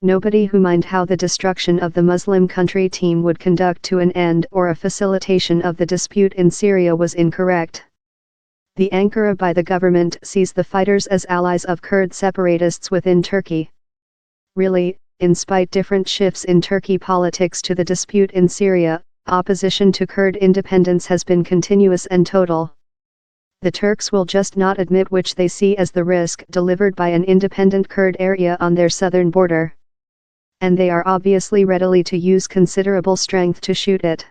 Nobody who mined how the destruction of the Muslim country team would conduct to an end or a facilitation of the dispute in Syria was incorrect. The Ankara by the government sees the fighters as allies of Kurd separatists within Turkey. Really, in spite different shifts in Turkey politics to the dispute in Syria, opposition to Kurd independence has been continuous and total. The Turks will just not admit which they see as the risk delivered by an independent Kurd area on their southern border. And they are obviously ready to use considerable strength to shoot it.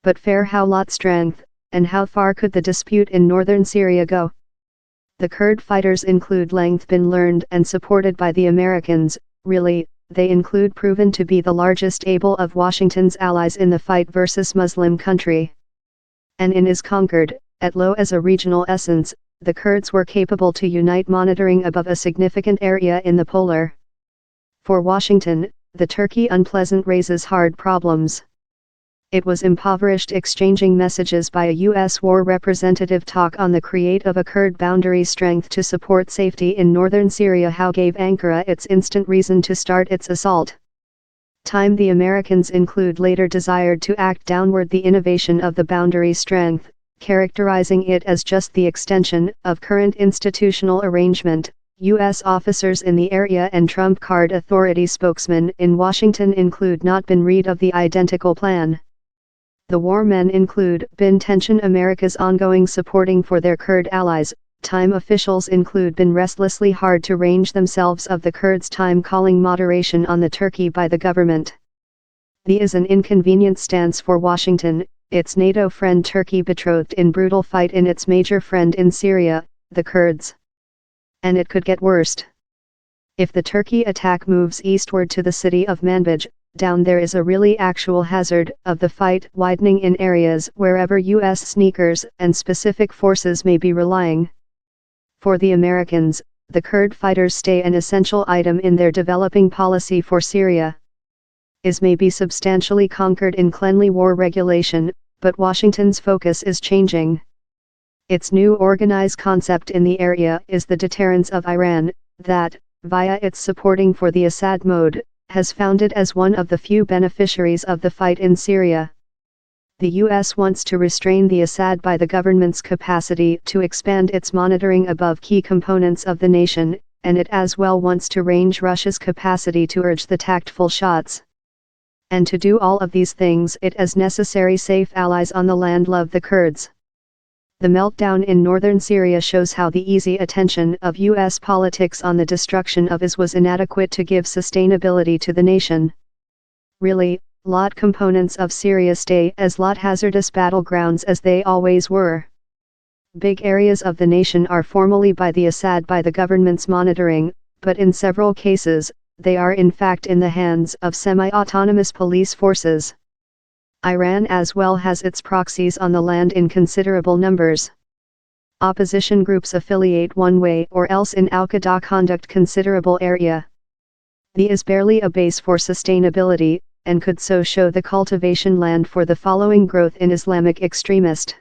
But fair how lot strength, and how far could the dispute in northern Syria go? The Kurd fighters include length been learned and supported by the Americans, really, they include proven to be the largest able of Washington's allies in the fight versus Muslim country. And in is conquered, at low as a regional essence, the Kurds were capable to unite monitoring above a significant area in the polar. For Washington, the Turkey unpleasant raises hard problems. It was impoverished exchanging messages by a U.S. war representative talk on the create of a Kurd boundary strength to support safety in northern Syria how gave Ankara its instant reason to start its assault. Time the Americans include later desired to act downward the innovation of the boundary strength, characterizing it as just the extension of current institutional arrangement. U.S. officers in the area and Trump card authority spokesmen in Washington include not been read of the identical plan. The war men include been tension America's ongoing supporting for their Kurd allies. Time officials include been restlessly hard to range themselves of the Kurds time calling moderation on the Turkey by the government. The is an inconvenient stance for Washington, its NATO friend Turkey betrothed in brutal fight in its major friend in Syria, the Kurds. And it could get worse. If the Turkey attack moves eastward to the city of Manbij, down there is a really actual hazard of the fight widening in areas wherever U.S. sneakers and specific forces may be relying. For the Americans, the Kurd fighters stay an essential item in their developing policy for Syria. Is may be substantially conquered in cleanly war regulation, but Washington's focus is changing. Its new organized concept in the area is the deterrence of Iran, that, via its supporting for the Assad mode, has found it as one of the few beneficiaries of the fight in Syria. The U.S. wants to restrain the Assad by the government's capacity to expand its monitoring above key components of the nation, and it as well wants to range Russia's capacity to urge the tactful shots. And to do all of these things it as necessary safe allies on the land love the Kurds. The meltdown in northern Syria shows how the easy attention of U.S. politics on the destruction of IS was inadequate to give sustainability to the nation. Really, lot components of Syria stay as lot hazardous battlegrounds as they always were. Big areas of the nation are formally by the Assad by the government's monitoring, but in several cases, they are in fact in the hands of semi-autonomous police forces. Iran as well has its proxies on the land in considerable numbers. Opposition groups affiliate one way or else in Al-Qaeda conduct considerable area. The is barely a base for sustainability, and could so show the cultivation land for the following growth in Islamic extremist.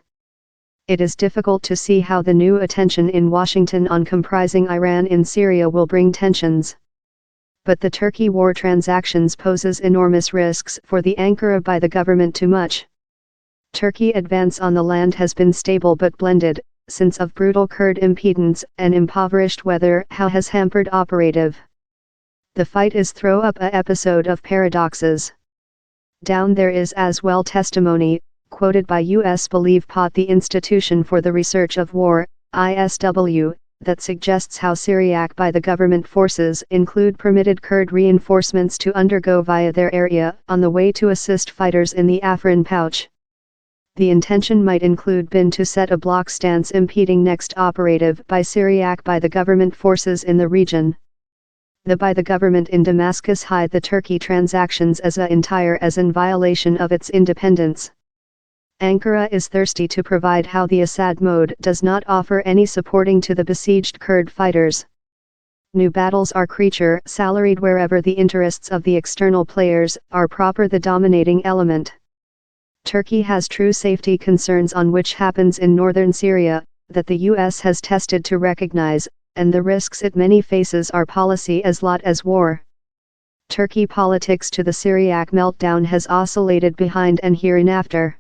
It is difficult to see how the new attention in Washington on comprising Iran in Syria will bring tensions. But the Turkey war transactions poses enormous risks for the Ankara by the government too much. Turkey advance on the land has been stable but blended, since of brutal Kurd impedance and impoverished weather how has hampered operative. The fight is throw up a episode of paradoxes. Down there is as well testimony, quoted by U.S. Believe Pot the Institution for the Research of War, ISW, that suggests how Syriac by the government forces include permitted Kurd reinforcements to undergo via their area on the way to assist fighters in the Afrin pouch. The intention might include been to set a block stance impeding next operative by Syriac by the government forces in the region. The by the government in Damascus hide the Turkey transactions as a entire as in violation of its independence. Ankara is thirsty to provide how the Assad mode does not offer any supporting to the besieged Kurd fighters. New battles are creature salaried wherever the interests of the external players are proper the dominating element. Turkey has true safety concerns on which happens in northern Syria, that the U.S. has tested to recognize, and the risks it many faces are policy as lot as war. Turkey politics to the Syriac meltdown has oscillated behind and hereinafter.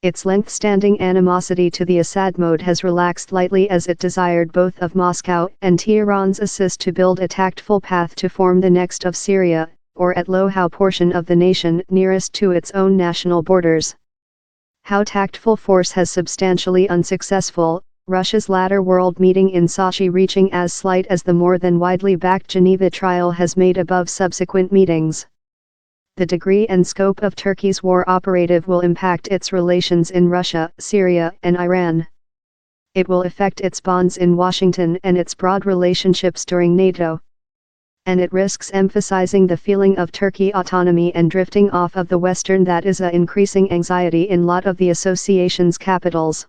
Its length-standing animosity to the Assad mode has relaxed lightly as it desired both of Moscow and Tehran's assist to build a tactful path to form the next of Syria, or at Low-How portion of the nation nearest to its own national borders. How tactful force has substantially unsuccessful, Russia's latter world meeting in Sochi reaching as slight as the more than widely backed Geneva trial has made above subsequent meetings. The degree and scope of Turkey's war operative will impact its relations in Russia, Syria, and Iran. It will affect its bonds in Washington and its broad relationships during NATO. And it risks emphasizing the feeling of Turkey autonomy and drifting off of the Western that is a increasing anxiety in lot of the association's capitals.